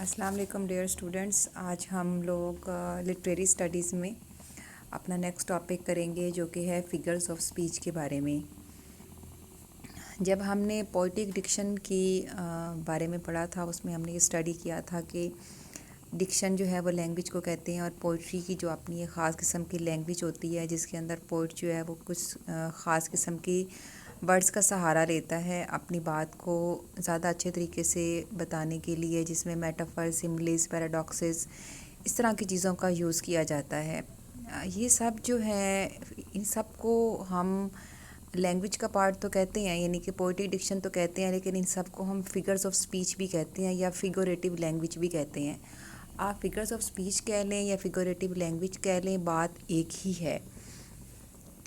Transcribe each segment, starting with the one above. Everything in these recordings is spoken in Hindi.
अस्सलाम वालेकुम डियर स्टूडेंट्स। आज हम लोग लिटरेरी स्टडीज़ में अपना नेक्स्ट टॉपिक करेंगे जो कि है फिगर्स ऑफ स्पीच के बारे में। जब हमने पोइटिक डिक्शन की बारे में पढ़ा था उसमें हमने ये स्टडी किया था कि डिक्शन जो है वो लैंग्वेज को कहते हैं और पोइट्री की जो अपनी एक ख़ास किस्म की लैंग्वेज होती है जिसके अंदर पोइट जो है वो कुछ ख़ास किस्म की वर्ड्स का सहारा लेता है अपनी बात को ज़्यादा अच्छे तरीके से बताने के लिए, जिसमें मेटाफर, सिमिलीज, पैराडॉक्सेस, इस तरह की चीज़ों का यूज़ किया जाता है। ये सब जो है इन सब को हम लैंग्वेज का पार्ट तो कहते हैं, यानी कि पोएटिक डिक्शन तो कहते हैं, लेकिन इन सब को हम फिगर्स ऑफ स्पीच भी कहते हैं या फिगरेटिव लैंग्वेज भी कहते हैं। आप फिगर्स ऑफ स्पीच कह लें या फिगरेटिव लैंग्वेज कह लें, बात एक ही है।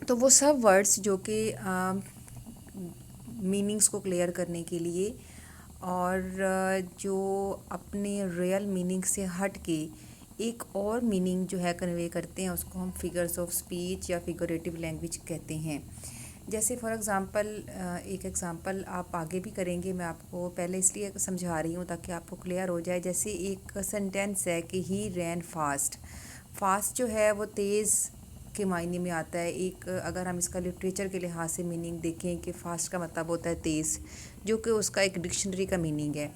तो वो सब वर्ड्स जो कि मीनिंग्स को क्लियर करने के लिए और जो अपने रियल मीनिंग से हट के एक और मीनिंग जो है कन्वे करते हैं, उसको हम फिगर्स ऑफ स्पीच या फिगरेटिव लैंग्वेज कहते हैं। जैसे फॉर एग्ज़ाम्पल एक एग्ज़ाम्पल आप आगे भी करेंगे, मैं आपको पहले इसलिए समझा रही हूँ ताकि आपको क्लियर हो जाए। जैसे एक सेंटेंस है कि ही रैन फास्ट। फास्ट जो है वो तेज़ के मायने में आता है। एक अगर हम इसका लिटरेचर के लिहाज से मीनिंग देखें कि फ़ास्ट का मतलब होता है तेज़, जो कि उसका एक डिक्शनरी का मीनिंग है।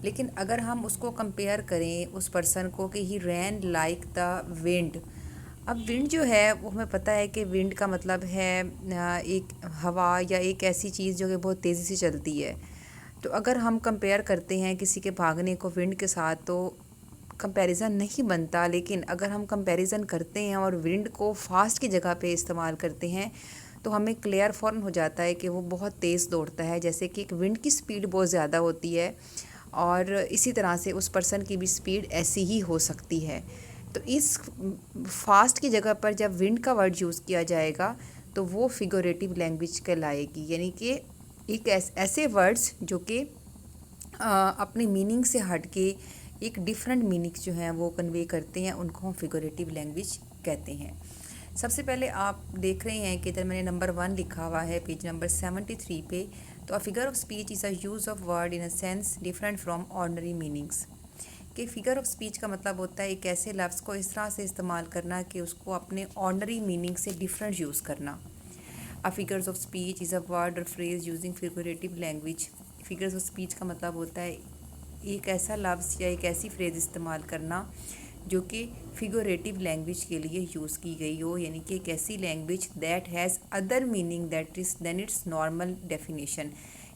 लेकिन अगर हम उसको कंपेयर करें उस पर्सन को कि ही रैन लाइक द विंड। अब विंड जो है वो हमें पता है कि विंड का मतलब है एक हवा या एक ऐसी चीज़ जो कि बहुत तेज़ी से चलती है। तो अगर हम कंपेयर करते हैं किसी के भागने को विंड के साथ तो कंपैरिजन नहीं बनता। लेकिन अगर हम कंपैरिजन करते हैं और विंड को फास्ट की जगह पे इस्तेमाल करते हैं तो हमें क्लियर फ़ौरन हो जाता है कि वो बहुत तेज़ दौड़ता है। जैसे कि एक विंड की स्पीड बहुत ज़्यादा होती है और इसी तरह से उस पर्सन की भी स्पीड ऐसी ही हो सकती है। तो इस फास्ट की जगह पर जब विंड का वर्ड यूज़ किया जाएगा तो वो फिगरेटिव लैंग्वेज कहलाएगी, यानी कि एक ऐसे वर्ड्स जो कि अपने मीनिंग से हट के एक डिफरेंट मीनिंग्स जो हैं वो कन्वे करते हैं, उनको हम फिगरेटिव लैंग्वेज कहते हैं। सबसे पहले आप देख रहे हैं कि इधर मैंने नंबर 1 लिखा हुआ है पेज नंबर 73 पे। तो अ figure of speech is a use of word in a sense different from ordinary meanings. कि फ़िगर ऑफ स्पीच का मतलब होता है एक ऐसे लफ्ज़ को इस तरह से इस्तेमाल करना कि उसको अपने ऑर्डनरी मीनिंग से डिफरेंट यूज़ करना। A figures of speech is a word or phrase using figurative language. Figures of speech का मतलब होता है एक ऐसा लफ्ज़ या एक ऐसी फ्रेज़ इस्तेमाल करना जो कि फिगरेटिव लैंग्वेज के लिए यूज़ की गई हो, यानी कि एक ऐसी language that has other meaning that is than its normal definition.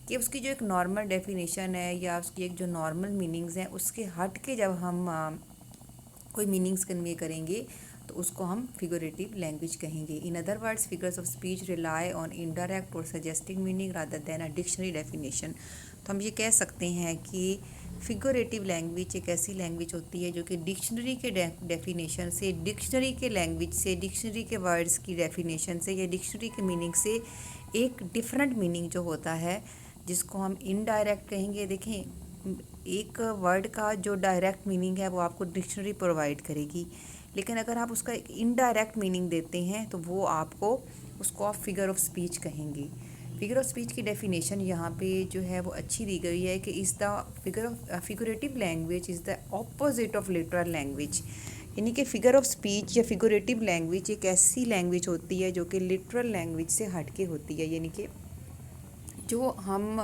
कि उसकी जो एक नॉर्मल डेफिनेशन है या उसकी एक जो नॉर्मल मीनिंग्स हैं उसके हट के जब हम कोई मीनिंग्स कन्वे करेंगे तो उसको हम फिगरेटिव लैंग्वेज कहेंगे। In other words figures of speech rely on indirect or suggesting meaning rather than a dictionary definition. तो हम ये कह सकते हैं कि फिगरेटिव लैंग्वेज एक ऐसी लैंग्वेज होती है जो कि डिक्शनरी के डेफिनेशन से, डिक्शनरी के लैंग्वेज से, डिक्शनरी के वर्ड्स की डेफिनेशन से या डिक्शनरी के मीनिंग से एक डिफरेंट मीनिंग जो होता है जिसको हम इनडायरेक्ट कहेंगे। देखें, एक वर्ड का जो डायरेक्ट मीनिंग है वो आपको डिक्शनरी प्रोवाइड करेगी, लेकिन अगर आप उसका एक इनडायरेक्ट मीनिंग देते हैं तो वो आपको उसको आप फिगर ऑफ स्पीच कहेंगे। फिगर ऑफ स्पीच की डेफिनेशन यहाँ पे जो है वो अच्छी दी गई है कि is the figure of figurative language is the opposite of literal language. यानी कि फ़िगर ऑफ स्पीच या फिगरेटिव लैंग्वेज एक ऐसी लैंग्वेज होती है जो कि लिटरल लैंग्वेज से हटके होती है। यानी कि जो हम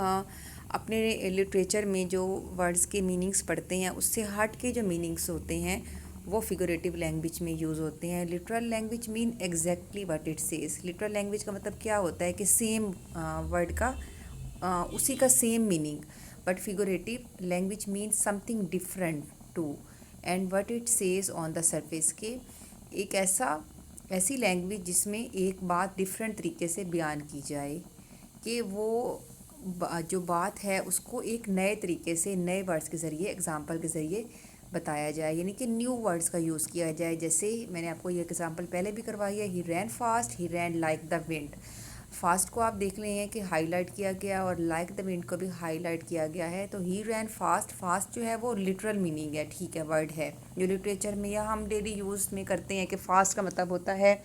अपने लिटरेचर में जो वर्ड्स के मीनिंग्स पढ़ते हैं उससे हट के जो मीनिंग्स होते हैं वो फिगरेटिव लैंग्वेज में यूज़ होते हैं। Literal language mean exactly what it says. Literal language का मतलब क्या होता है कि सेम वर्ड का उसी का same meaning, but figurative language mean something different to and what it says on the surface. के एक ऐसी लैंग्वेज जिसमें एक बात डिफरेंट तरीके से बयान की जाए कि वो जो बात है उसको एक नए तरीके से, नए वर्ड्स के ज़रिए, एग्जांपल के ज़रिए बताया जाए, यानी कि न्यू वर्ड्स का यूज़ किया जाए। जैसे मैंने आपको ये एग्जांपल पहले भी करवाई है, he ran fast, he ran like the wind. Fast को आप देख रहे हैं कि हाईलाइट किया गया और लाइक द विंड को भी हाईलाइट किया गया है। तो ही रैन फास्ट, फास्ट जो है वो लिटरल मीनिंग है, ठीक है, वर्ड है जो लिटरेचर में या हम डेली यूज़ में करते हैं कि फ़ास्ट का मतलब होता है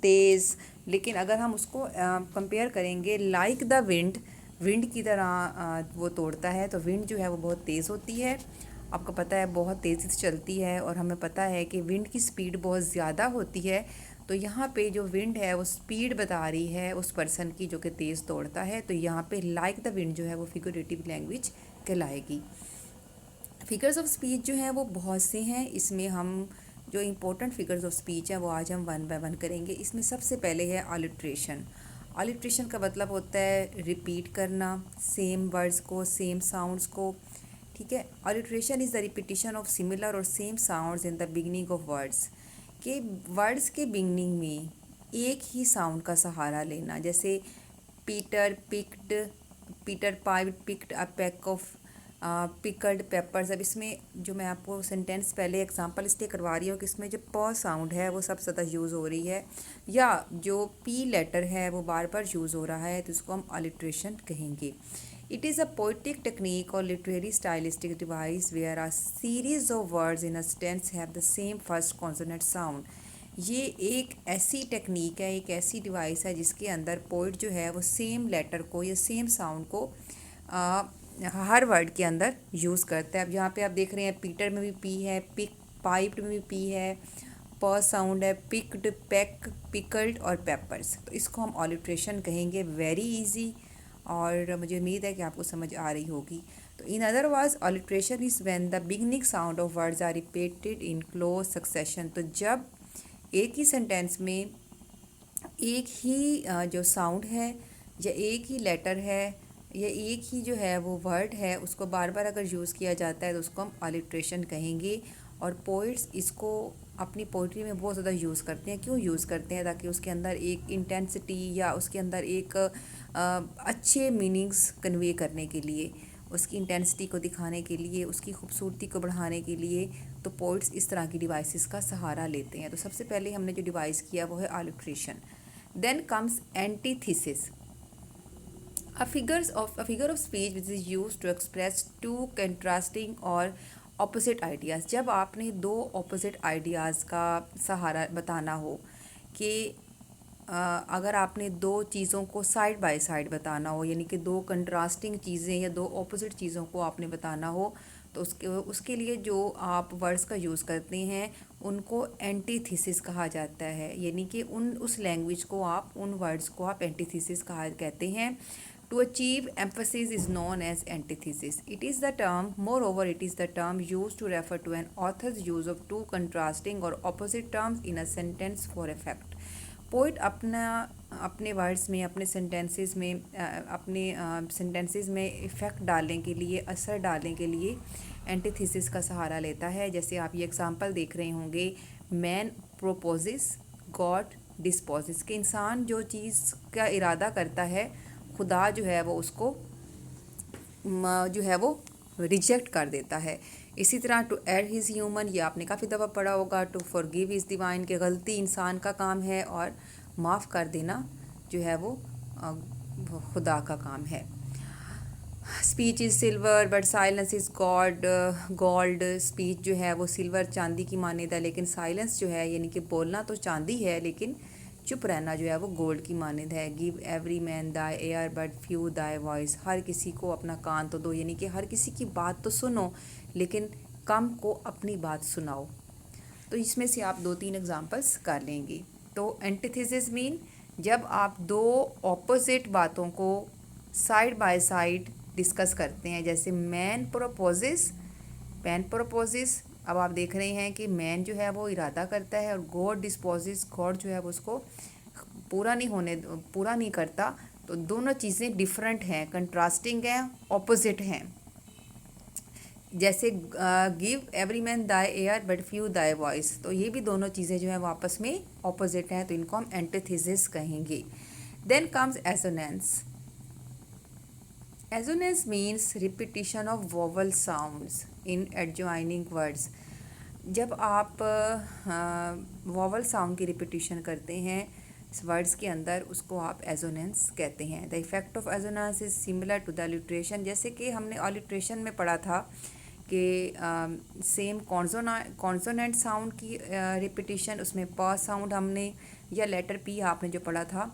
तेज़। लेकिन अगर हम उसको कंपेयर करेंगे लाइक द विंड, विंड की तरह वो तोड़ता है, तो विंड जो है वो बहुत तेज़ होती है आपको पता है बहुत तेज़ी से चलती है और हमें पता है कि विंड की स्पीड बहुत ज़्यादा होती है। तो यहाँ पे जो विंड है वो स्पीड बता रही है उस पर्सन की जो कि तेज़ दौड़ता है। तो यहाँ पे लाइक द विंड जो है वो फिगरेटिव लैंग्वेज कहलाएगी। फिगर्स ऑफ स्पीच जो हैं वो बहुत से हैं। इसमें हम जो इम्पोर्टेंट फिगर्स ऑफ स्पीच हैं वो आज हम वन बाय वन करेंगे। इसमें सबसे पहले है अलिट्रेशन। अलिट्रेशन का मतलब होता है रिपीट करना सेम वर्ड्स को, सेम साउंड्स को। ठीक है, alliteration is the repetition of similar or same sounds in the beginning of words. के वर्ड्स के बिगनिंग में एक ही साउंड का सहारा लेना। जैसे Peter picked, Peter Piper picked a peck of pickled peppers. अब इसमें जो मैं आपको सेंटेंस पहले एग्जांपल इसलिए करवा रही हूँ कि इसमें जो प साउंड है वो सबसे ज़्यादा यूज़ हो रही है, या जो पी लेटर है वो बार बार यूज़ हो रहा है, तो इसको हम अलिट्रेशन कहेंगे। It is a poetic technique or literary stylistic device where a series of words in a sentence have the same first consonant sound. ये एक ऐसी टेक्निक है, एक ऐसी डिवाइस है जिसके अंदर पोइट जो है वो सेम लेटर को या सेम साउंड को हर वर्ड के अंदर यूज़ करता है। अब यहाँ पे आप देख रहे हैं पीटर में भी पी है, पिक पाइप्ड में भी पी है, प साउंड है, पिक्ड, पैक, पिकल्ड और पेपर्स। तो इसको हम ऑलिट्रेशन कहेंगे। वेरी इजी, और मुझे उम्मीद है कि आपको समझ आ रही होगी। तो in other words alliteration is when the beginning sound of words are repeated in close succession. तो जब एक ही सेंटेंस में एक ही जो साउंड है या एक ही लेटर है या एक ही जो है वो वर्ड है उसको बार बार अगर यूज़ किया जाता है तो उसको हम अलिट्रेशन कहेंगे। और पोइट्स इसको अपनी पोइट्री में बहुत ज़्यादा यूज़ करते हैं। क्यों यूज़ करते हैं? ताकि उसके अंदर एक इंटेंसिटी या उसके अंदर एक अच्छे मीनिंग्स कन्वे करने के लिए, उसकी इंटेंसिटी को दिखाने के लिए, उसकी खूबसूरती को बढ़ाने के लिए तो पोइट्स इस तरह की डिवाइसेस का सहारा लेते हैं। तो सबसे पहले हमने जो डिवाइस किया वो है alliteration. Then comes antithesis, a figure of speech which is used to express two contrasting और opposite ideas। जब आपने दो opposite ideas का सहारा बताना हो कि अगर आपने दो चीज़ों को साइड बाय साइड बताना हो, यानी कि दो कंट्रास्टिंग चीज़ें या दो ऑपोजिट चीज़ों को आपने बताना हो, तो उसके लिए जो आप वर्ड्स का यूज़ करते हैं उनको एंटीथेसिस कहा जाता है। यानी कि उस लैंग्वेज को आप, उन वर्ड्स को आप एंटीथेसिस कहते हैं। To achieve emphasis is known as antithesis. It is the term, moreover, it is the term used to refer to an author's use of two contrasting or opposite terms in a sentence for effect. Poet अपने वर्ड्स में, अपने सेंटेंसेस में इफ़ेक्ट डालने के लिए, असर डालने के लिए एंटीथेसिस का सहारा लेता है। जैसे आप ये एग्जांपल देख रहे होंगे, मैन प्रोपोजिस, गॉड डिस्पोजिस। कि इंसान जो चीज़ का इरादा करता है खुदा जो है वो उसको जो है वो रिजेक्ट कर देता है। इसी तरह टू एड हिज ह्यूमन, ये आपने काफ़ी दफ़ा पढ़ा होगा। टू फॉरगिव इज़ डिवाइन, कि गलती इंसान का काम है और माफ़ कर देना जो है वो खुदा का काम है। Speech is silver but silence is gold. Speech जो है वो सिल्वर, चांदी की मानेदा, लेकिन साइलेंस जो है यानी कि बोलना तो चांदी है लेकिन चुप रहना जो है वो गोल्ड की मानद है। Give every man thy ear but few thy voice. हर किसी को अपना कान तो दो, यानी कि हर किसी की बात तो सुनो लेकिन कम को अपनी बात सुनाओ। तो इसमें से आप 2-3 एग्जांपल्स कर लेंगे। तो एंटीथेसिस मीन जब आप दो ऑपोजिट बातों को साइड बाय साइड डिस्कस करते हैं। जैसे मैन प्रोपोजिस, पैन प्रोपोजिस। अब आप देख रहे हैं कि मैन जो है वो इरादा करता है और गॉड डिस्पोजिस, गॉड जो है वो उसको पूरा नहीं करता। तो दोनों चीज़ें डिफरेंट हैं, कंट्रास्टिंग हैं, ऑपोजिट हैं। जैसे give every man thy ear but few thy voice, तो ये भी दोनों चीज़ें जो हैं वो आपस में ऑपोजिट हैं, तो इनको हम एंटीथेसिस कहेंगे। Then comes assonance. Assonance means repetition of vowel sounds in adjoining words। जब आप वॉवल साउंड की रिपीटिशन करते हैं वर्ड्स के अंदर, उसको आप एजोनेंस कहते हैं। The effect of assonance is similar to the alliteration. जैसे कि हमने अलिट्रेशन में पढ़ा था कि सेम कॉन्सोनेंट साउंड की रिपीटिशन, उसमें प साउंड हमने या लेटर पी आपने जो पढ़ा था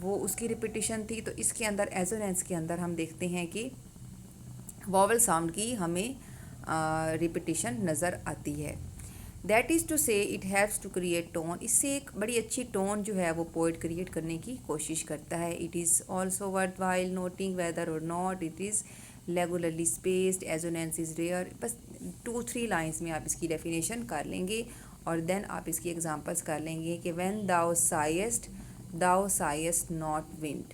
वो उसकी रिपीटिशन थी। तो इसके अंदर एजोनेंस के अंदर हम देखते हैं कि वॉवल साउंड की हमें रिपीटिशन नज़र आती है। That is to say it haves to create tone, इससे एक बड़ी अच्छी टोन जो है वो पोइट क्रिएट करने की कोशिश करता है। It is also worth while noting whether or not it is regularly spaced, assonance is rare. बस 2-3 लाइन्स में आप इसकी डेफिनेशन कर लेंगे और देन आप इसकी एग्जांपल्स कर लेंगे कि when thou sighest not wind.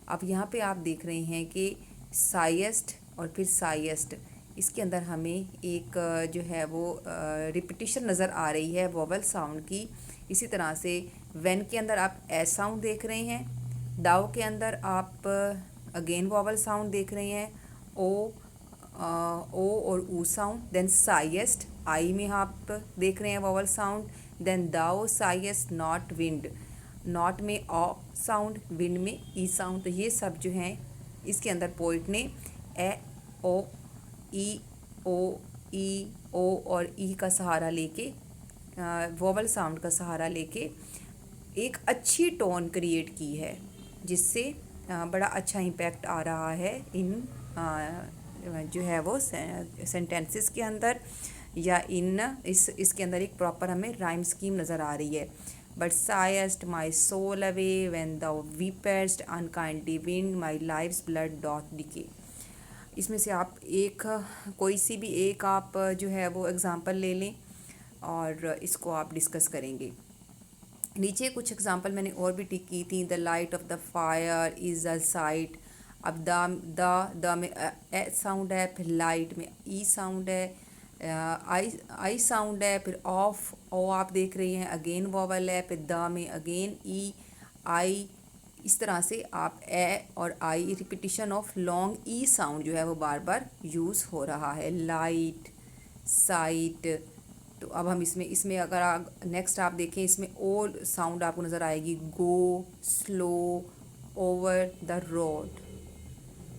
अब यहाँ पे आप देख रहे हैं कि साइएस्ट और फिर साइएस्ट, इसके अंदर हमें एक जो है वो रिपीटिशन नज़र आ रही है वोवल साउंड की। इसी तरह से व्हेन के अंदर आप एस साउंड देख रहे हैं, दाउ के अंदर आप अगेन वोवल साउंड देख रहे हैं, ओ और ऊ साउंड। देन साइएस्ट आई में आप देख रहे हैं vowel sound. Then thou sighest not wind, not में ओ साउंड, विंड में ई साउंड। तो ये सब जो हैं इसके अंदर पोइट ने ए ओ ई ओ और ई का सहारा लेके, वोवल साउंड का सहारा लेके एक अच्छी टोन क्रिएट की है, जिससे बड़ा अच्छा इम्पैक्ट आ रहा है इन जो है वो सेंटेंसेस के अंदर, या इन इसके अंदर एक प्रॉपर हमें राइम स्कीम नज़र आ रही है। But sighest my soul away when thou weepest unkindly wind, my life's blood doth decay। इसमें से आप एक कोई सी भी एक आप जो है वो एग्ज़ाम्पल ले लें और इसको आप डिस्कस करेंगे। नीचे कुछ एग्ज़ाम्पल मैंने और भी टिक की थी। The light of the fire is a site. अब द में ए साउंड है, फिर लाइट में ई साउंड है, आई साउंड है, फिर ऑफ ओ आप देख रहे हैं अगेन वोवल है, फिर द में अगेन ई आई। इस तरह से आप ए और I repetition of long E sound जो है वो बार बार यूज़ हो रहा है। Light, sight. तो अब हम इसमें अगर आप नेक्स्ट आप देखें, इसमें ओ साउंड आपको नज़र आएगी। गो, स्लो, ओवर द रोड।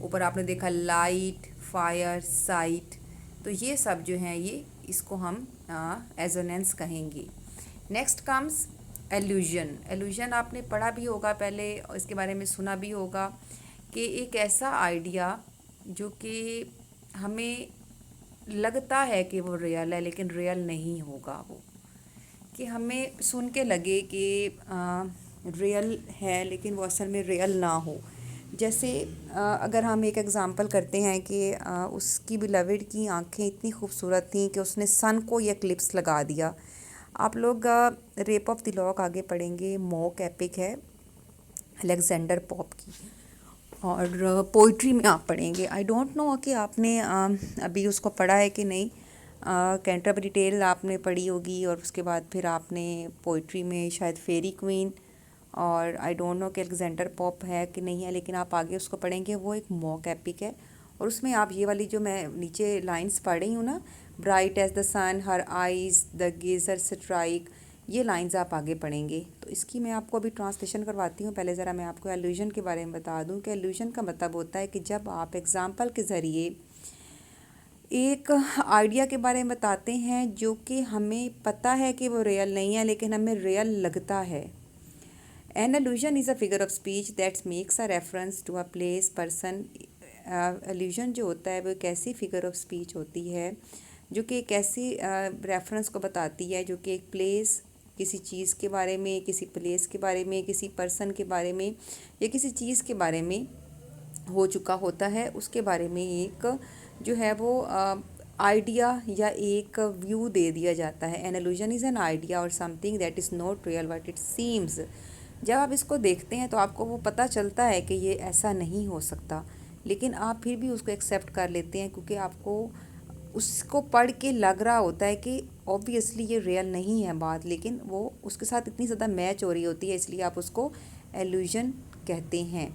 ऊपर आपने देखा लाइट, फायर, साइट। तो ये सब जो हैं ये इसको हम एजोनेंस कहेंगे। Next comes एल्यूजन। एल्यूजन आपने पढ़ा भी होगा पहले और इसके बारे में सुना भी होगा कि एक ऐसा आइडिया जो कि हमें लगता है कि वो रियल है लेकिन रियल नहीं होगा वो, कि हमें सुन के लगे कि रियल है लेकिन वो असल में रियल ना हो। जैसे अगर हम एक एग्ज़ाम्पल करते हैं कि उसकी बिलविड की आंखें इतनी खूबसूरत थीं कि उसने सन को ये क्लिप्स लगा दिया। आप लोग रेप ऑफ द लॉक आगे पढ़ेंगे, मॉक एपिक है अलेक्जेंडर पॉप की, और पोइट्री में आप पढ़ेंगे। आई डोंट नो कि आपने अभी उसको पढ़ा है कि नहीं। कैंटरबरी टेल आपने पढ़ी होगी और उसके बाद फिर आपने पोइट्री में शायद फेरी क्वीन, और आई डोंट नो कि अलेक्जेंडर पॉप है कि नहीं है, लेकिन आप आगे उसको पढ़ेंगे। वो एक मॉक एपिक है और उसमें आप ये वाली जो मैं नीचे लाइंस पढ़ रही हूँ ना, bright as the sun her eyes the gazer strike, ये लाइंस आप आगे पढ़ेंगे। तो इसकी मैं आपको अभी ट्रांसलेशन करवाती हूँ। पहले ज़रा मैं आपको एल्यूजन के बारे में बता दूँ कि एल्यूजन का मतलब होता है कि जब आप एग्ज़ाम्पल के ज़रिए एक आइडिया के बारे में बताते हैं जो कि हमें पता है कि वो रियल नहीं है लेकिन हमें रियल लगता है। An एल्यूजन is a figure of speech that makes a reference to a place person. Allusion जो होता है वो एक ऐसी फिगर ऑफ स्पीच होती है जो कि एक ऐसी रेफरेंस को बताती है जो कि एक प्लेस, किसी चीज़ के बारे में, किसी प्लेस के बारे में, किसी पर्सन के बारे में या किसी चीज़ के बारे में हो चुका होता है, उसके बारे में एक जो है वो आइडिया या एक व्यू दे दिया जाता है। An एल्यूजन is an idea or something that is not real but it seems. जब आप इसको देखते हैं तो आपको वो पता चलता है कि ये ऐसा नहीं हो सकता, लेकिन आप फिर भी उसको एक्सेप्ट कर लेते हैं क्योंकि आपको उसको पढ़ के लग रहा होता है कि ऑब्वियसली ये रियल नहीं है बात, लेकिन वो उसके साथ इतनी ज़्यादा मैच हो रही होती है, इसलिए आप उसको एल्यूजन कहते हैं।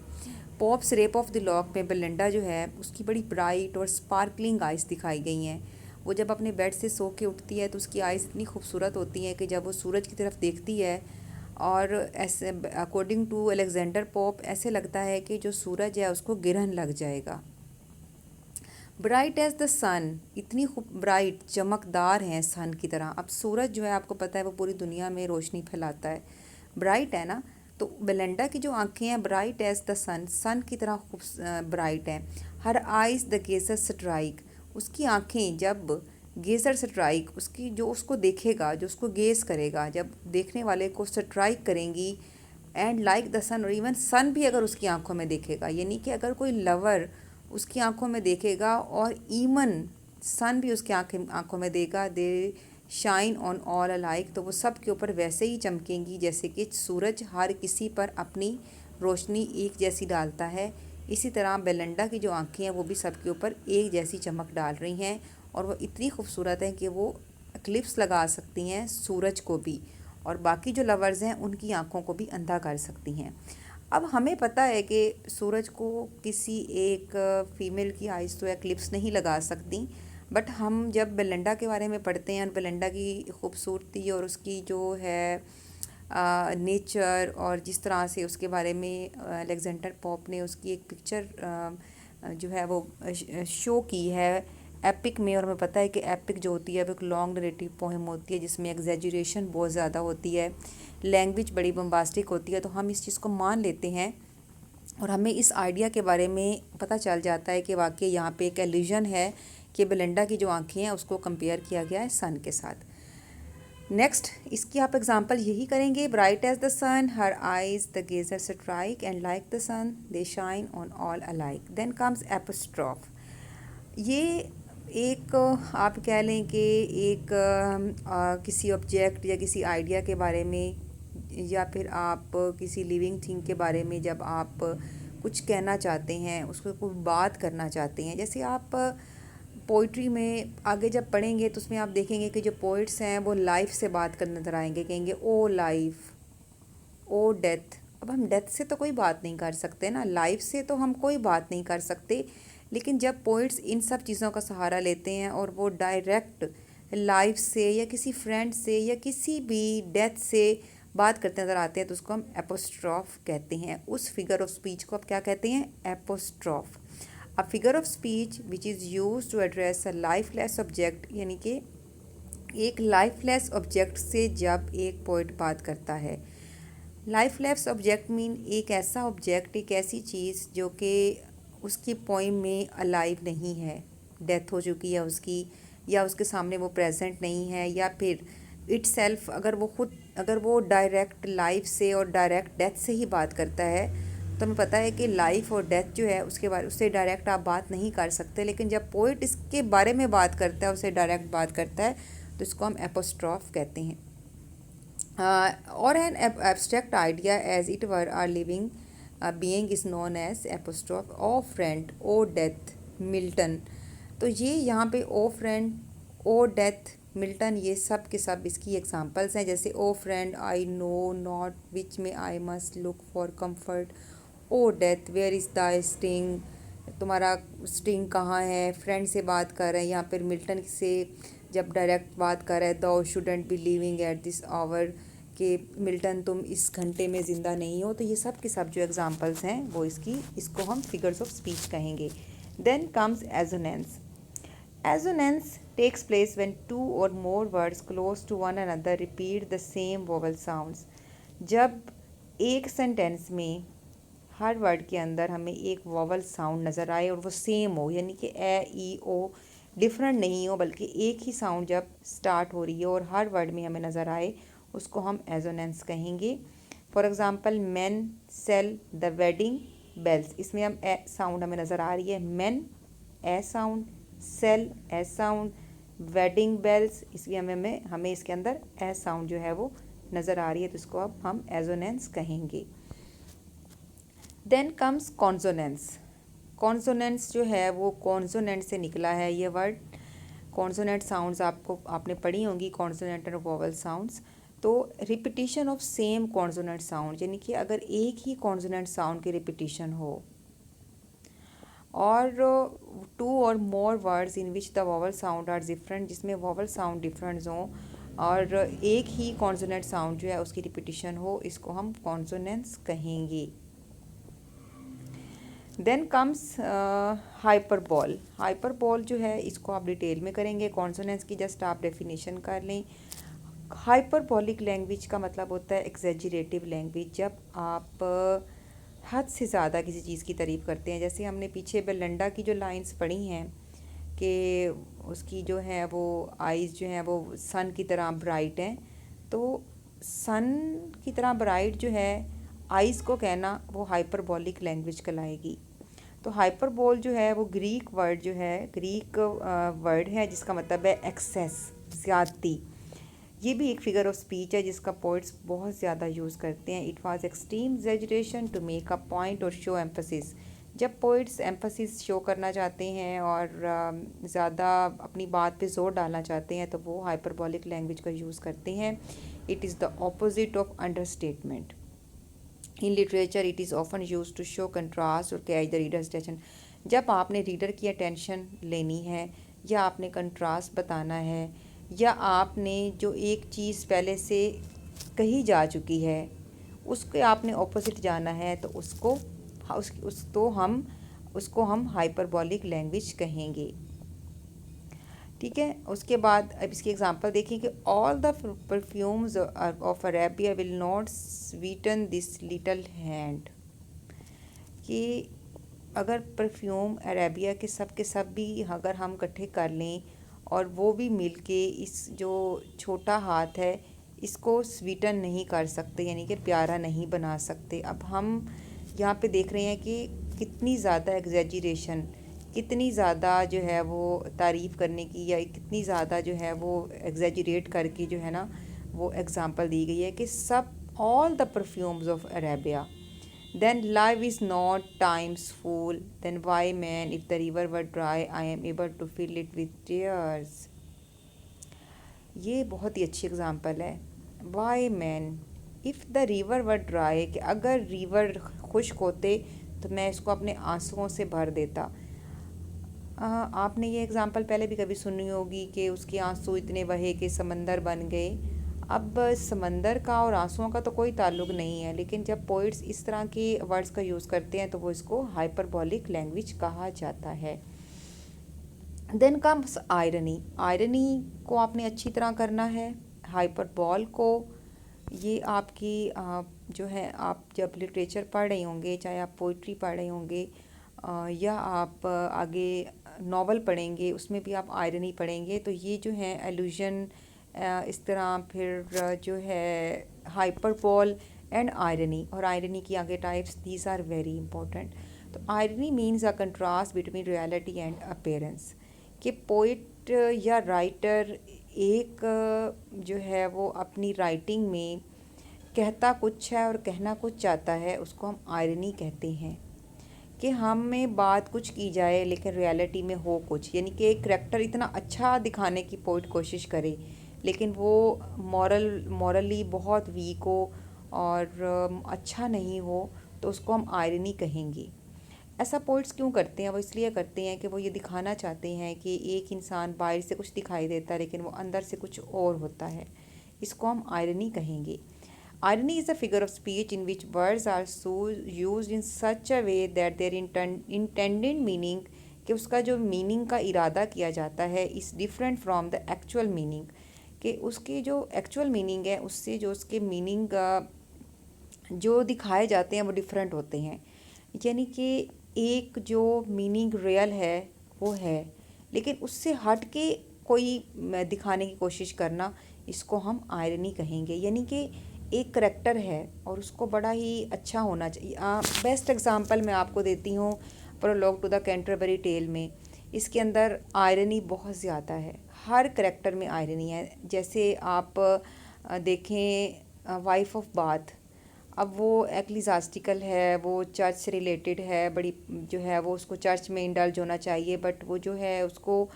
Pops rape of the lock में बेलिंडा जो है उसकी बड़ी ब्राइट और स्पार्कलिंग आइज़ दिखाई गई हैं। वो जब अपने बेड से सो के उठती है तो उसकी आइज़ इतनी खूबसूरत होती हैं कि जब वो सूरज की तरफ देखती है, और ऐसे अकॉर्डिंग टू अलेक्जेंडर पॉप ऐसे लगता है कि जो सूरज है उसको गिरहन लग जाएगा। ब्राइट एज द सन, इतनी खूब ब्राइट, चमकदार हैं सन की तरह। अब सूरज जो है आपको पता है वो पूरी दुनिया में रोशनी फैलाता है, ब्राइट है ना। तो बेलिंडा की जो आंखें हैं ब्राइट एज द सन, सन की तरह खूब ब्राइट हैं। हर आइज़ द गेजर स्ट्राइक, उसकी आंखें जब गेजर स्ट्राइक, उसकी जो उसको देखेगा, जो उसको गेज करेगा, जब देखने वाले को स्ट्राइक करेंगी, एंड लाइक द सन, और इवन सन भी अगर उसकी आंखों में देखेगा, यानी कि अगर कोई लवर उसकी आंखों में देखेगा और इवन सन भी उसके आंखों में देगा, दे शाइन ऑन ऑल अलाइक, तो वो सब के ऊपर वैसे ही चमकेंगी जैसे कि सूरज हर किसी पर अपनी रोशनी एक जैसी डालता है। इसी तरह बेलिंडा की जो आंखें हैं वो भी सबके ऊपर एक जैसी चमक डाल रही हैं, और वो इतनी खूबसूरत हैं कि वो क्लिप्स लगा सकती हैं सूरज को भी, और बाकी जो लवर्स हैं उनकी आंखों को भी अंधा कर सकती हैं। अब हमें पता है कि सूरज को किसी एक फ़ीमेल की आइज़ तो एक्लिप्स नहीं लगा सकती, बट हम जब बेलिंडा के बारे में पढ़ते हैं, बेलिंडा की खूबसूरती और उसकी जो है नेचर, और जिस तरह से उसके बारे में अलेक्जेंडर पॉप ने उसकी एक पिक्चर जो है वो शो की है एपिक में, और हमें पता है कि एपिक जो होती है वो एक लॉन्ग नरेटिव पोएम होती है जिसमें एग्जैजरेशन बहुत ज़्यादा होती है, लैंग्वेज बड़ी बम्बास्टिक होती है, तो हम इस चीज़ को मान लेते हैं और हमें इस आइडिया के बारे में पता चल जाता है कि वाकई यहाँ पे एक एल्यूजन है कि बेलिंडा की जो आंखें हैं उसको कंपेयर किया गया है सन के साथ। नेक्स्ट इसकी आप एग्जांपल यही करेंगे, bright as the sun her eyes the gazer strike and like the sun they shine on all alike. Then comes apostrophe. ये एक आप कह लें कि एक किसी ऑब्जेक्ट या किसी आइडिया के बारे में, या फिर आप किसी लिविंग थिंग के बारे में जब आप कुछ कहना चाहते हैं, उसको कोई बात करना चाहते हैं, जैसे आप पोइट्री में आगे जब पढ़ेंगे तो उसमें आप देखेंगे कि जो पोइट्स हैं वो लाइफ से बात करने नजर आएंगे, कहेंगे ओ लाइफ, ओ डेथ। अब हम डेथ से तो कोई बात नहीं कर सकते ना, लाइफ से तो हम कोई बात नहीं कर सकते, लेकिन जब पोइट्स इन सब चीज़ों का सहारा लेते हैं और वो डायरेक्ट लाइफ से या किसी फ्रेंड से या किसी भी डेथ से बात करते नज़र आते हैं तो उसको हम एपोस्ट्रॉफ कहते हैं। उस फिगर ऑफ स्पीच को आप क्या कहते हैं? Apostrophe. A figure of speech which is used to address a lifeless object, यानी कि एक लाइफलेस ऑब्जेक्ट से जब एक पोइट बात करता है। लाइफलेस ऑब्जेक्ट मीन एक ऐसा ऑब्जेक्ट, एक ऐसी चीज़ जो कि उसकी पोइम में अलाइव नहीं है, डेथ हो चुकी है उसकी, या उसके सामने वो प्रेजेंट नहीं है, या फिर इट्सेल्फ अगर वो डायरेक्ट लाइफ से और डायरेक्ट डेथ से ही बात करता है, तो हमें पता है कि लाइफ और डेथ जो है उसके बारे उससे डायरेक्ट आप बात नहीं कर सकते, लेकिन जब पोइट इसके बारे में बात करता है, उससे डायरेक्ट बात करता है, तो इसको हम एपोस्ट्रॉफ कहते हैं। और an abstract idea as it were are living being is known as apostrophe. O friend, O death, Milton. तो ये यहाँ पे O friend, O death, Milton, ये सब के सब इसकी एग्जांपल्स हैं। जैसे O friend I know not which way I must look for comfort. O death where is the sting, तुम्हारा स्टिंग कहाँ है। फ्रेंड से बात कर रहे हैं, यहाँ पर मिल्टन से जब डायरेक्ट बात कर रहा है, thou shouldst be living at this hour, कि मिल्टन तुम इस घंटे में ज़िंदा नहीं हो। तो ये सब के सब जो एग्जांपल्स हैं वो इसको हम फिगर्स ऑफ स्पीच कहेंगे। Then comes assonance. Assonance takes place when two or more words close to one another repeat the same vowel sounds. जब एक सेंटेंस में हर वर्ड के अंदर हमें एक वोवल साउंड नज़र आए और वो सेम हो, यानी कि ए ई ओ डिफरेंट नहीं हो, बल्कि एक ही साउंड जब स्टार्ट हो रही है और हर वर्ड में हमें नज़र आए, उसको हम एजोनेंस कहेंगे। For example men sell the wedding bells, इसमें हम ए साउंड हमें नज़र आ रही है, men A sound, sell A sound, wedding bells इसलिए हमें इसके अंदर ए साउंड जो है वो नज़र आ रही है, तो इसको अब हम एजोनेंस कहेंगे। Then comes consonance. कॉन्सोनेंट्स जो है वो कॉन्सोनेंट से निकला है ये वर्ड। कॉन्सोनेंट साउंड्स आपने पढ़ी होंगी, कॉन्सोनेंट और वोवल साउंड्स। तो repetition of same consonant sound, यानी कि अगर एक ही कॉन्सोनेंट साउंड की रिपीटिशन हो, और two or more words in which the vowel sound are different, जिसमें वोवल साउंड डिफरेंट हों और एक ही कॉन्सोनेंट साउंड जो है उसकी रिपीटिशन हो, इसको हम कॉन्सोनेंस कहेंगे। Then comes hyperbole. हाइपरबोल जो है इसको आप डिटेल में करेंगे, कॉन्सोनेंस की जस्ट आप डेफिनेशन कर लें। हाइपरबोलिक लैंग्वेज का मतलब होता है एक्सेजरेटिव लैंग्वेज, जब आप हद से ज़्यादा किसी चीज़ की तारीफ़ करते हैं। जैसे हमने पीछे बेलिंडा की जो लाइंस पढ़ी हैं कि उसकी जो है वो आइज़ जो हैं वो सन की तरह ब्राइट हैं। तो सन की तरह ब्राइट जो है आइज़ को कहना वो हाइपरबॉलिक लैंग्वेज कहलाएगी। तो हाइपरबोल जो है वो ग्रीक वर्ड जो है, ग्रीक वर्ड है जिसका मतलब है एक्सेस, ज़्यादती। ये भी एक फिगर ऑफ स्पीच है जिसका पोइट्स बहुत ज़्यादा यूज़ करते हैं। It was extreme exaggeration to make a point और शो एम्फसिस। जब पोइट्स एम्फसिस शो करना चाहते हैं और ज़्यादा अपनी बात पे जोर डालना चाहते हैं तो वो हाइपरबॉलिक लैंग्वेज का यूज़ करते हैं। It is the opposite of understatement. In literature it is often use to show contrast और कैच द रीडर्स अटेंशन। जब आपने रीडर की अटेंशन लेनी है या आपने कंट्रास्ट बताना है या आपने जो एक चीज़ पहले से कही जा चुकी है उसके आपने ऑपोजिट जाना है तो उसको हम हाइपरबॉलिक लैंग्वेज कहेंगे। ठीक है, उसके बाद अब इसकी एग्जांपल देखिए कि all the perfumes of Arabia will not Sutton this little hand. कि अगर परफ्यूम अरेबिया के सब भी अगर हम इकट्ठे कर लें और वो भी मिलके इस जो छोटा हाथ है इसको स्वीटन नहीं कर सकते, यानी कि प्यारा नहीं बना सकते। अब हम यहाँ पे देख रहे हैं कि कितनी ज़्यादा एग्जैजरेशन, कितनी ज़्यादा जो है वो तारीफ़ करने की या कितनी ज़्यादा जो है वो एग्जैजरेट करके जो है ना वो एग्ज़ाम्पल दी गई है कि सब all the perfumes of Arabia. Then life is not times full. Then why man, if the river were dry, I am able to fill it with tears. ये बहुत ही अच्छी एग्जांपल है। Why man, if the river were dry, कि अगर रिवर खुश्क होते तो मैं इसको अपने आंसुओं से भर देता। आपने ये एग्जांपल पहले भी कभी सुनी होगी कि उसके आंसू इतने बहे कि समंदर बन गए। अब समंदर का और आंसुओं का तो कोई ताल्लुक नहीं है, लेकिन जब पोइट्स इस तरह के वर्ड्स का यूज़ करते हैं तो वो इसको हाइपरबॉलिक लैंग्वेज कहा जाता है। Then comes irony. आयरनी को आपने अच्छी तरह करना है। हाइपरबॉल को ये आपकी जो है आप जब लिटरेचर पढ़ रहे होंगे, चाहे आप पोइट्री पढ़ रहे होंगे या आप आगे नावल पढ़ेंगे उसमें भी आप आयरनी पढ़ेंगे तो ये जो है एलुजन इस तरह फिर जो है हाइपरबोल एंड आयरनी, और आयरनी की आगे types these are very important. तो irony means a contrast between reality and appearance. कि पोइट या राइटर एक जो है वो अपनी राइटिंग में कहता कुछ है और कहना कुछ चाहता है, उसको हम आयरनी कहते हैं। कि हम में बात कुछ की जाए लेकिन रियलिटी में हो कुछ, यानी कि एक करैक्टर इतना अच्छा दिखाने की पोइट कोशिश करे लेकिन वो मॉरली बहुत वीक हो और अच्छा नहीं हो तो उसको हम आयरनी कहेंगे। ऐसा पोइट्स क्यों करते हैं? वो इसलिए करते हैं कि वो ये दिखाना चाहते हैं कि एक इंसान बाहर से कुछ दिखाई देता है लेकिन वो अंदर से कुछ और होता है। इसको हम आयरनी कहेंगे। Irony is a figure of speech in which words are so used in such a way that their intended meaning, कि उसका जो मीनिंग का इरादा किया जाता है is different from the actual meaning. कि उसके जो एक्चुअल मीनिंग है उससे जो उसके मीनिंग जो दिखाए जाते हैं वो डिफरेंट होते हैं। यानी कि एक जो मीनिंग रियल है वो है लेकिन उससे हट के कोई दिखाने की कोशिश करना, इसको हम आयरनी कहेंगे। यानी कि एक करैक्टर है और उसको बड़ा ही अच्छा होना चाहिए। बेस्ट एग्जांपल मैं आपको देती हूँ prologue to the Canterbury tale में। इसके अंदर आयरनी बहुत ज़्यादा है, हर करैक्टर में आयरनी है। जैसे आप देखें वाइफ ऑफ बाथ, अब वो एक्लिजास्टिकल है, वो चर्च से रिलेटेड है, बड़ी जो है वो उसको चर्च में इंडल्ज होना चाहिए बट वो जो है उसको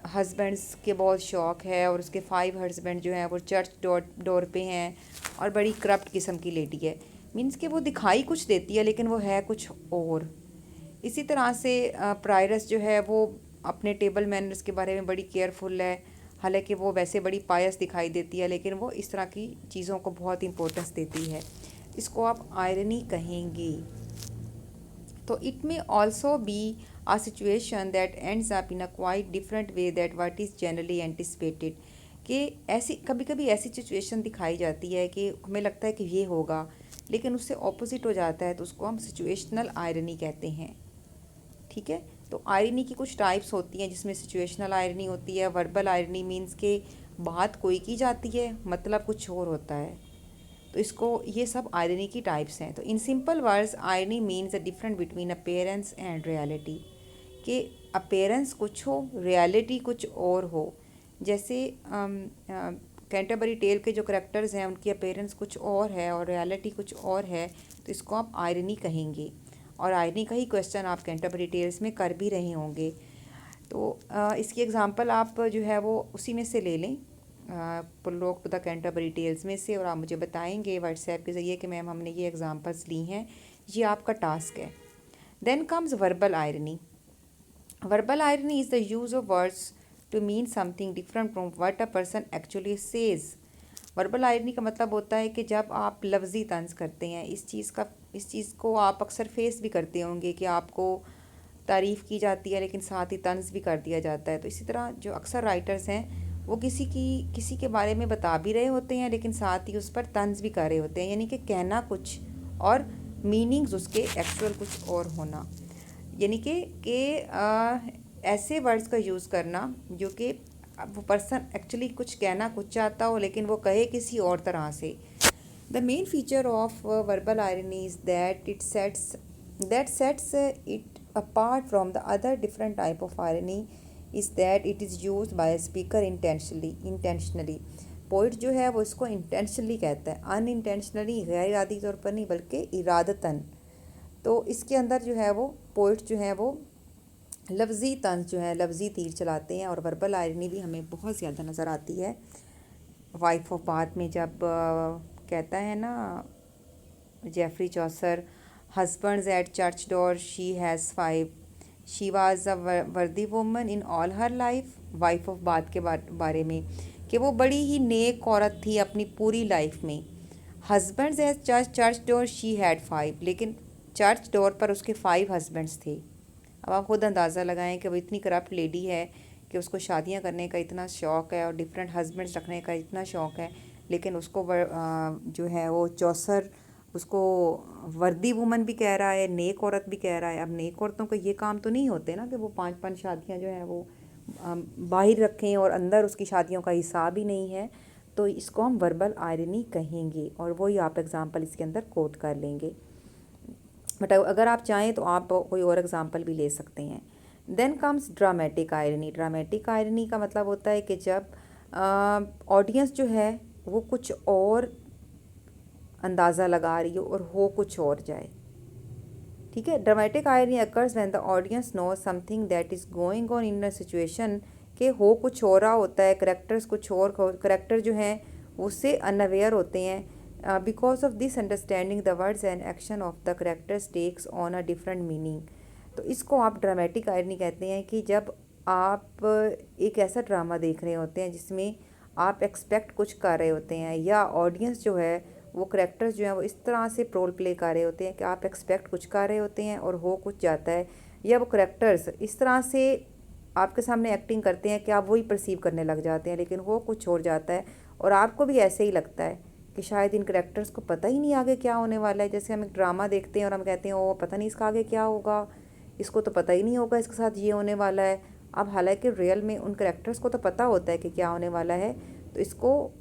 हस्बैंड्स के बहुत शौक़ है और उसके 5 हस्बैंड जो हैं वो चर्च डोर पे हैं और बड़ी करप्ट किस्म की लेडी है। मीन्स कि वो दिखाई कुछ देती है लेकिन वो है कुछ और। इसी तरह से प्रायरस जो है वो अपने टेबल मैनर्स के बारे में बड़ी केयरफुल है, हालांकि वो वैसे बड़ी पायस दिखाई देती है लेकिन वो इस तरह की चीज़ों को बहुत इंपॉर्टेंस देती है। इसको आप आयरनी कहेंगे। तो it may also be a situation that ends up in a quite different way that what is generally anticipated। कि ऐसी कभी कभी ऐसी सिचुएशन दिखाई जाती है कि हमें लगता है कि ये होगा लेकिन उससे ऑपोजिट हो जाता है तो उसको हम सिचुएशनल आयरनी कहते हैं। ठीक है, तो आयरनी की कुछ टाइप्स होती हैं, जिसमें सिचुएशनल आयरनी होती है, वर्बल आयरनी मीन्स के बात कोई की जाती है मतलब कुछ और होता है। तो इसको ये सब आयरनी की टाइप्स हैं। तो in simple words irony means the difference between appearance and reality, कि अपेयरेंस कुछ हो, रियलिटी कुछ और हो। जैसे कैंटरबरी टेल के जो करेक्टर्स हैं उनकी अपेयरेंस कुछ और है और रियलिटी कुछ और है, तो इसको आप आयरनी कहेंगे। और आयरनी का ही क्वेश्चन आप कैंटरबरी टेल्स में कर भी रहे होंगे। तो इसकी एग्ज़ाम्पल आप जो है वो उसी में से ले लें, prologue to the Canterbury tales में से, और आप मुझे बताएंगे व्हाट्सएप के ज़रिए कि मैम हमने ये एग्जांपल्स ली हैं। ये आपका टास्क है। Then comes verbal irony. Verbal irony is the use of words to mean something different from what a person actually says. Verbal irony का मतलब होता है कि जब आप लफ्ज़ी तंज करते हैं, इस चीज़ को आप अक्सर फेस भी करते होंगे कि आपको तारीफ़ की जाती है लेकिन साथ ही तंज भी कर दिया जाता है। तो इसी तरह जो अक्सर राइटर्स हैं वो किसी के बारे में बता भी रहे होते हैं लेकिन साथ ही उस पर तंज भी कर रहे होते हैं, यानी कि कहना कुछ और मीनिंग्स उसके एक्चुअल कुछ और होना। यानी कि ऐसे वर्ड्स का यूज़ करना जो कि वो पर्सन एक्चुअली कुछ कहना कुछ चाहता हो लेकिन वो कहे किसी और तरह से। The main feature of verbal irony is that sets it apart from the other different type of irony is that it is used by a speaker intentionally। Poet जो है वो इसको इंटेंशनली कहता है, अनइंटेंशनली, गैर इरादी तौर पर नहीं बल्कि इरादतन। तो इसके अंदर जो है वो पोइट जो है वो लफ्ज़ी तंज जो है, लफ्ज़ी तीर चलाते हैं। और वर्बल आयरनी भी हमें बहुत ज़्यादा नज़र आती है। वाइफ ऑफ बाथ में जब कहता है ना Geoffrey Chaucer, husbands at church door she has 5, she was a worthy woman in all her life। Wife of बात के बारे में कि वो बड़ी ही नेक औरत थी अपनी पूरी लाइफ में। Husbands at church door she had 5, लेकिन चर्च डोर पर उसके 5 हस्बैंड्स थे। अब आप खुद अंदाज़ा लगाएं कि वो इतनी करप्ट लेडी है कि उसको शादियां करने का इतना शौक़ है और डिफरेंट हस्बैंड्स रखने का इतना शौक़ है, लेकिन उसको जो है वो चौसर उसको वर्दी वुमन भी कह रहा है, नेक औरत भी कह रहा है। अब नेक औरतों का ये काम तो नहीं होते ना कि वो 5-5 शादियां जो है वो बाहर रखें और अंदर उसकी शादियों का हिसाब ही नहीं है। तो इसको हम वर्बल आयरनी कहेंगे और वही आप एग्ज़ाम्पल इसके अंदर कोट कर लेंगे। बट अगर आप चाहें तो आप कोई और एग्ज़ाम्पल भी ले सकते हैं। Then comes dramatic irony. Dramatic irony का मतलब होता है कि जब ऑडियंस जो है वो कुछ और अंदाज़ा लगा रही हो कुछ और जाए। ठीक है। Dramatic irony occurs when the audience know something that is going on in a situation, के हो कुछ हो रहा होता है, करेक्टर्स कुछ और, करेक्टर जो हैं उससे अनअवेयर होते हैं। Because of this understanding the words and action of the characters takes on a different meaning. तो इसको आप ड्रामेटिक आयरनी कहते हैं कि जब आप एक ऐसा ड्रामा देख रहे होते हैं जिसमें आप एक्सपेक्ट कुछ कर रहे होते हैं या ऑडियंस जो है वो करेक्टर्स जो हैं वो इस तरह से रोल प्ले कर रहे होते हैं कि आप एक्सपेक्ट कुछ कर रहे होते हैं और हो कुछ जाता है, या वो करेक्टर्स इस तरह से आपके सामने एक्टिंग करते हैं कि आप वही परसीव करने लग जाते हैं लेकिन हो कुछ और जाता है। और आपको भी ऐसे ही लगता है कि शायद इन करेक्टर्स को पता ही नहीं आगे क्या होने वाला है। जैसे हम एक ड्रामा देखते हैं और हम कहते हैं ओ पता नहीं इसका आगे क्या होगा, इसको तो पता ही नहीं होगा इसके साथ ये होने वाला है। अब हालांकि रियल में उन करेक्टर्स को तो पता होता है कि क्या होने वाला है। तो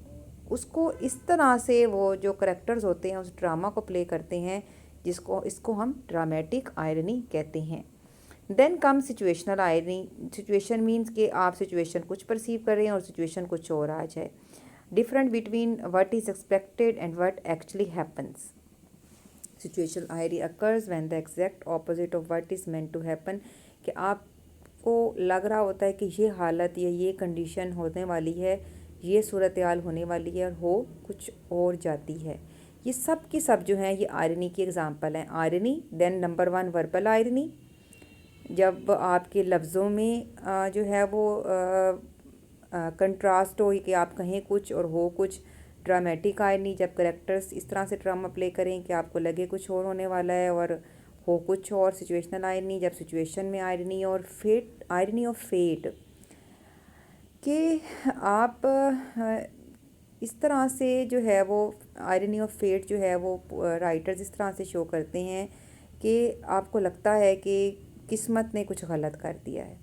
उसको इस तरह से वो जो करेक्टर्स होते हैं उस ड्रामा को प्ले करते हैं इसको हम ड्रामेटिक आयरनी कहते हैं। Then come situational irony. Situation means कि आप सिचुएशन कुछ परसीव कर रहे हैं और सिचुएशन कुछ और आ जाए। Different between what is expected and what actually happens. Situational irony occurs when the exact opposite of what is meant to happen, कि आपको लग रहा होता है कि ये हालत या ये कंडीशन होने वाली है, ये सूरत हाल होने वाली है और हो कुछ और जाती है। ये सब की सब जो हैं ये आयरनी की एग्जांपल हैं। Irony. Then number 1 verbal irony, जब आपके लफ्ज़ों में जो है वो कंट्रास्ट हो कि आप कहें कुछ और हो कुछ। ड्रामेटिक आयरनी, जब करेक्टर्स इस तरह से ड्रामा प्ले करें कि आपको लगे कुछ और होने वाला है और हो कुछ और। सिचुएशनल आयरनी, जब सिचुएशन में आयरनी। और फेट, आयरनी ऑफ फेट, कि आप इस तरह से जो है वो आयरनी ऑफ फेट जो है वो राइटर्स इस तरह से शो करते हैं कि आपको लगता है कि किस्मत ने कुछ गलत कर दिया है।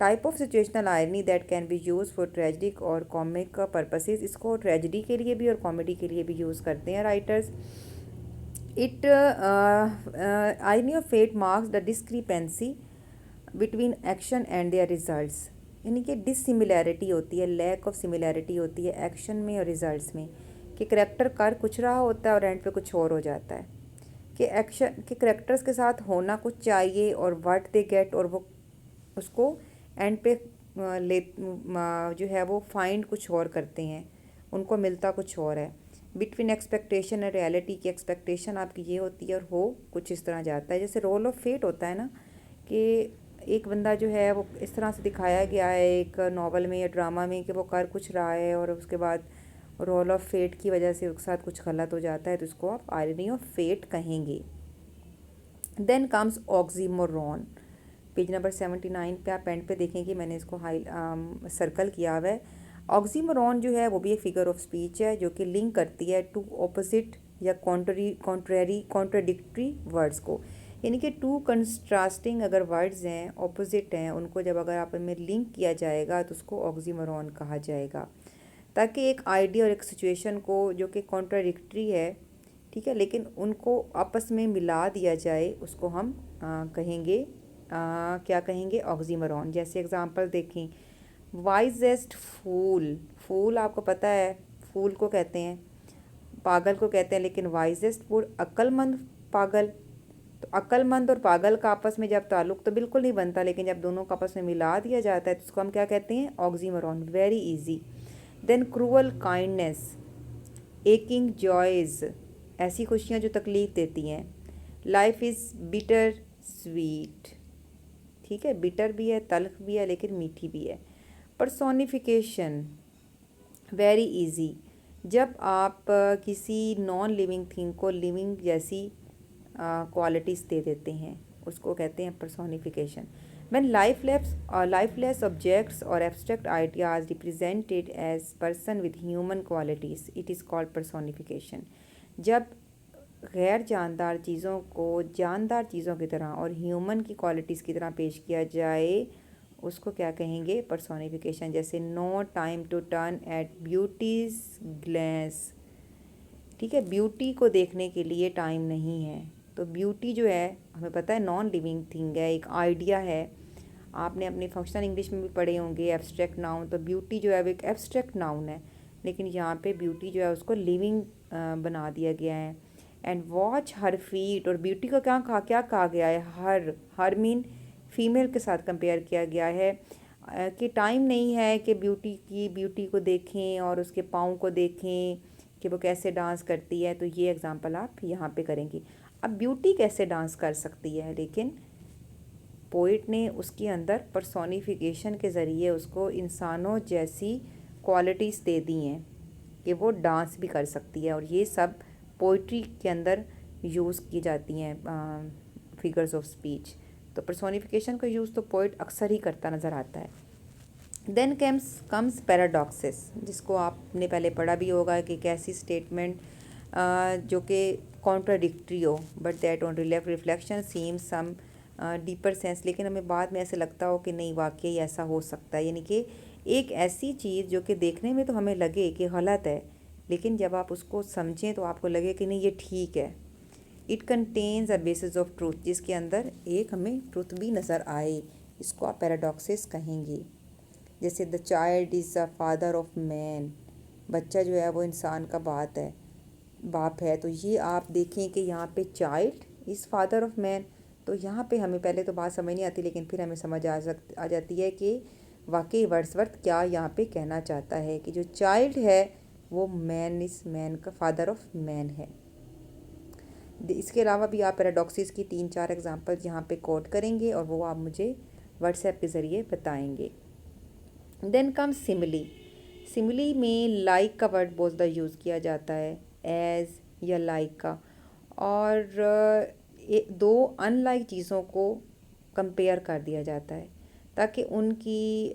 Type of situational irony that can be use for tragic और कॉमिक पर्पसेस, इसको ट्रेजिडी के लिए भी और कॉमेडी के लिए भी यूज़ करते हैं writers. It irony of fate marks the discrepancy between action and their results, यानी कि डिसिमिलैरिटी होती है, लैक ऑफ सिमिलैरिटी होती है एक्शन में और रिजल्ट्स में, कि करेक्टर कर कुछ रहा होता है और एंड पे कुछ और हो जाता है, कि एक्शन के करेक्टर्स के साथ होना कुछ चाहिए और व्हाट दे गेट, और वो उसको एंड पे ले जो है वो फाइंड कुछ और करते हैं, उनको मिलता कुछ और है। बिटवीन एक्सपेक्टेशन और रियलिटी की एक्सपेक्टेशन आपकी ये होती है और हो कुछ इस तरह जाता है। जैसे रोल ऑफ फेट होता है ना, कि एक बंदा जो है वो इस तरह से दिखाया गया है एक नावल में या ड्रामा में कि वो कर कुछ रहा है और उसके बाद रोल ऑफ फेट की वजह से उसके साथ कुछ गलत हो जाता है, तो उसको आप आयरनी ऑफ फेट कहेंगे। Then comes oxymoron, page number 79 पे आप पेंट पे देखेंगे, मैंने इसको सर्कल किया हुआ है। ऑक्सीमोरॉन जो है वो भी एक फिगर ऑफ स्पीच है जो कि लिंक करती है टू ऑपोजिट या कॉन्ट्राडिक्टरी वर्ड्स को, यानी कि टू कंट्रास्टिंग अगर वर्ड्स हैं, ऑपोजिट हैं, उनको जब अगर आप इनमें लिंक किया जाएगा तो उसको ऑक्सीमोरॉन कहा जाएगा, ताकि एक आइडिया और एक सिचुएशन को जो कि कॉन्ट्राडिक्टरी है, ठीक है, लेकिन उनको आपस में मिला दिया जाए, उसको हम कहेंगे क्या कहेंगे, ऑक्सीमोरॉन। जैसे एग्जांपल देखें, वाइजेस्ट फूल, फूल आपको पता है फूल को कहते हैं, पागल को कहते हैं, लेकिन वाइजेस्ट फूल अक्लमंद पागल, तो अक्लमंद और पागल का आपस में जब ताल्लुक तो बिल्कुल नहीं बनता, लेकिन जब दोनों का आपस में मिला दिया जाता है तो उसको हम क्या कहते हैं, oxymoron. Very easy. Then cruel kindness, aching joys, ऐसी खुशियाँ जो तकलीफ़ देती हैं। लाइफ इज़ बिटर स्वीट, ठीक है, बिटर भी है, तल्ख भी है, लेकिन मीठी भी है। पर्सोनिफिकेशन, वेरी इजी, जब आप किसी नॉन लिविंग थिंग को लिविंग जैसी क्वालिटीज़ दे देते हैं, उसको कहते हैं पर्सोनिफिकेशन। व्हेन लाइफलेस ऑब्जेक्ट्स और abstract ideas represented as person with human qualities, it is called personification. जब गैर जानदार चीज़ों को जानदार चीज़ों की तरह और ह्यूमन की क्वालिटीज़ की तरह पेश किया जाए, उसको क्या कहेंगे, पर्सोनिफिकेशन। जैसे no time to turn at beauty's glance, ठीक है, ब्यूटी को देखने के लिए टाइम नहीं है। तो ब्यूटी जो है हमें पता है नॉन लिविंग थिंग है, एक आइडिया है, आपने अपनी फंक्शनल इंग्लिश में भी पढ़े होंगे एब्स्ट्रैक्ट नाउन, तो ब्यूटी जो है वो एक एब्स्ट्रैक्ट नाउन है, लेकिन यहाँ पे ब्यूटी जो है उसको लिविंग बना दिया गया है। एंड वॉच हर फीट, और ब्यूटी को क्या कहा गया है, हर मीन फीमेल के साथ कंपेयर किया गया है, कि टाइम नहीं है कि ब्यूटी को देखें और उसके पाँव को देखें कि वो कैसे डांस करती है। तो ये एग्जांपल आप यहाँ पे करेंगे। अब ब्यूटी कैसे डांस कर सकती है, लेकिन पोइट ने उसके अंदर पर्सोनिफिकेशन के ज़रिए उसको इंसानों जैसी क्वालिटीज़ दे दी हैं कि वो डांस भी कर सकती है, और ये सब पोइट्री के अंदर यूज़ की जाती हैं फिगर्स ऑफ स्पीच। तो पर्सोनिफिकेशन का यूज़ तो पोइट अक्सर ही करता नज़र आता है। देन कम्स पैराडॉक्सेस, जिसको आपने पहले पढ़ा भी होगा कि एक ऐसी स्टेटमेंट जो कि कॉन्ट्राडिक्टरी हो but that on reflection seem some deeper sense, लेकिन हमें बाद में ऐसे लगता हो कि नहीं वाकई ऐसा हो सकता है, यानी कि एक ऐसी चीज़ जो कि देखने में तो हमें लगे कि गलत है, लेकिन जब आप उसको समझें तो आपको लगे कि नहीं ये ठीक है। It contains a basis of truth, जिसके अंदर एक हमें ट्रूथ भी नज़र आए, इसको आप पैराडॉक्सेस कहेंगे। जैसे the child is the father of man, बच्चा जो है वो इंसान का बाप है। तो ये आप देखें कि यहाँ पे child is father of man, तो यहाँ पे हमें पहले तो बात समझ नहीं आती, लेकिन फिर हमें समझ आ जाती है कि वाकई वर्ड्सवर्थ क्या यहाँ पे कहना चाहता है, कि जो चाइल्ड है वो मैन का फादर ऑफ मैन है। इसके अलावा भी आप पैराडॉक्सिस की 3-4 एग्जांपल्स यहाँ पे कोट करेंगे और वो आप मुझे व्हाट्सएप के ज़रिए बताएंगे। देन कम सिमिली, सिमिली में लाइक का वर्ड बहुत ज़्यादा यूज़ किया जाता है, एज या लाइक का, और दो अनलाइक चीज़ों को कंपेयर कर दिया जाता है ताकि उनकी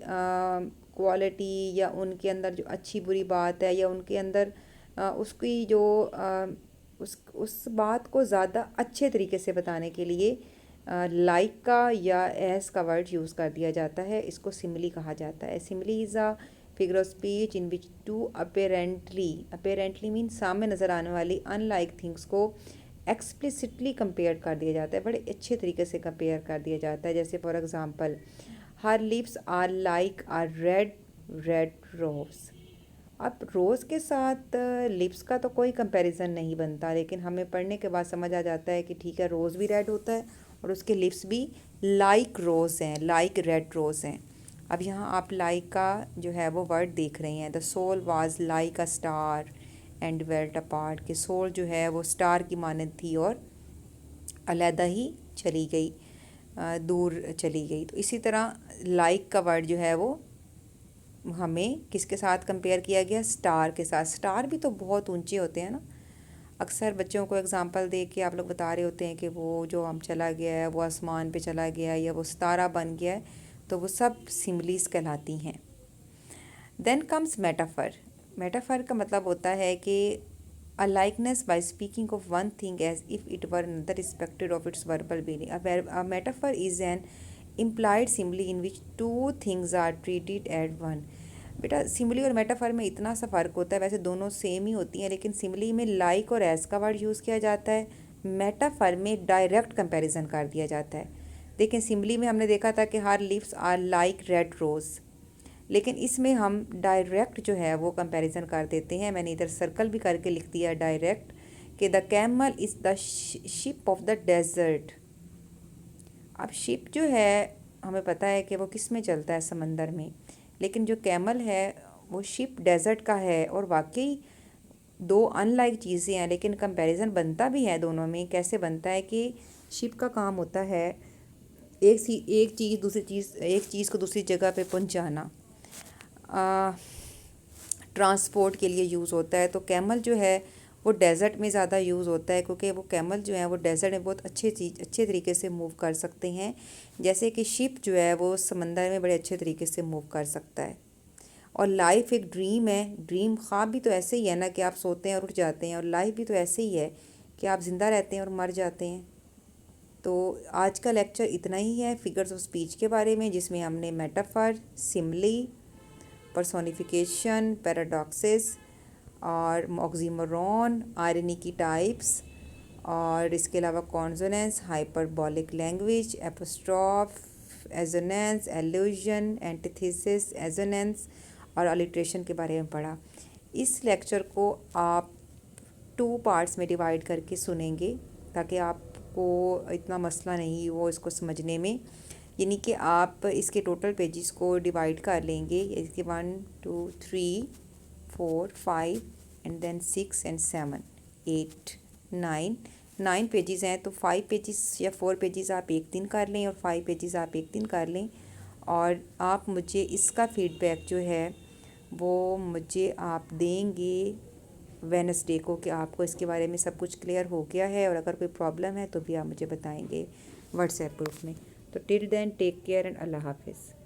क्वालिटी या उनके अंदर जो अच्छी बुरी बात है या उनके अंदर उसकी जो उस बात को ज़्यादा अच्छे तरीके से बताने के लिए लाइक का या एज का वर्ड यूज़ कर दिया जाता है, इसको सिमिली कहा जाता है। Simile is a figure of speech in which two apparently mean सामने नज़र आने वाली अनलाइक थिंग्स को एक्सप्लिसिटली कंपेयर कर दिया जाता है, बड़े अच्छे तरीके से कंपेयर कर दिया जाता है। जैसे for example, her lips are like are red red rose. अब रोज़ के साथ लिप्स का तो कोई कंपैरिजन नहीं बनता, लेकिन हमें पढ़ने के बाद समझ आ जाता है कि ठीक है, रोज़ भी रेड होता है और उसके लिप्स भी लाइक रोज़ हैं, लाइक रेड रोज़ हैं। अब यहाँ आप लाइक का जो है वो वर्ड देख रहे हैं, the soul was like a star and dwelt apart, कि सोल जो है वो स्टार की मानद थी और अलहदा ही चली गई, दूर चली गई। तो इसी तरह लाइक का वर्ड जो है वो हमें किसके साथ कंपेयर किया गया, स्टार के साथ। स्टार भी तो बहुत ऊंचे होते हैं ना। अक्सर बच्चों को एग्जांपल दे के आप लोग बता रहे होते हैं कि वो जो हम चला गया है वो आसमान पे चला गया है या वो सितारा बन गया है, तो वो सब सिमिलीज कहलाती हैं। Then comes metaphor. मेटाफर का मतलब होता है कि a likeness by speaking of one thing as if it were another respected of its verbal meaning. A metaphor is an implied simile in which two things are treated at one। बेटा सिमिली और मेटाफर में इतना सा फ़र्क होता है, वैसे दोनों सेम ही होती हैं, लेकिन सिमिली में लाइक और एज का वर्ड यूज़ किया जाता है, मेटाफर में डायरेक्ट कंपैरिजन कर दिया जाता है। लेकिन सिमिली में हमने देखा था कि her lips are like red rose, लेकिन इसमें हम डायरेक्ट जो है वो कंपैरिजन कर देते हैं। मैंने इधर सर्कल भी करके लिख दिया डायरेक्ट, कि the camel is the ship of the desert. अब शिप जो है हमें पता है कि वो किस में चलता है, समंदर में, लेकिन जो कैमल है वो शिप डेजर्ट का है। और वाकई दो अनलाइक चीज़ें हैं, लेकिन कंपैरिजन बनता भी है दोनों में। कैसे बनता है कि शिप का काम होता है एक चीज़ को दूसरी जगह पे पहुंचाना, ट्रांसपोर्ट के लिए यूज़ होता है। तो कैमल जो है वो डेज़र्ट में ज़्यादा यूज़ होता है, क्योंकि वो कैमल जो है वो डेज़र्ट में बहुत अच्छे तरीके से मूव कर सकते हैं, जैसे कि शिप जो है वो समंदर में बड़े अच्छे तरीके से मूव कर सकता है। और लाइफ एक ड्रीम है। ड्रीम ख्वाब भी तो ऐसे ही है ना, कि आप सोते हैं और उठ जाते हैं, और लाइफ भी तो ऐसे ही है कि आप ज़िंदा रहते हैं और मर जाते हैं। तो आज का लेक्चर इतना ही है फिगर्स ऑफ स्पीच के बारे में, जिसमें हमने मेटाफर, सिमली, पर्सोनिफिकेशन, पैराडॉक्सेस और ऑक्सीमोरॉन, आयरनी की टाइप्स, और इसके अलावा consonance, hyperbolic language, apostrophe, assonance, allusion, antithesis, assonance और अलिट्रेशन के बारे में पढ़ा। इस लेक्चर को आप 2 पार्ट्स में डिवाइड करके सुनेंगे, ताकि आपको इतना मसला नहीं हो इसको समझने में। यानी कि आप इसके टोटल पेजेस को डिवाइड कर लेंगे, इसके 1 2 3 4 5 एंड देन 6 एंड 7 8 9 पेजेस हैं। तो 5 पेजेस या 4 पेजेस आप एक दिन कर लें और 5 पेजेस आप एक दिन कर लें, और आप मुझे इसका फीडबैक जो है वो मुझे आप देंगे वेडनेसडे को, कि आपको इसके बारे में सब कुछ क्लियर हो गया है, और अगर कोई प्रॉब्लम है तो भी आप मुझे बताएंगे व्हाट्सएप ग्रुप में। तो till then take care and Allah हाफिज़।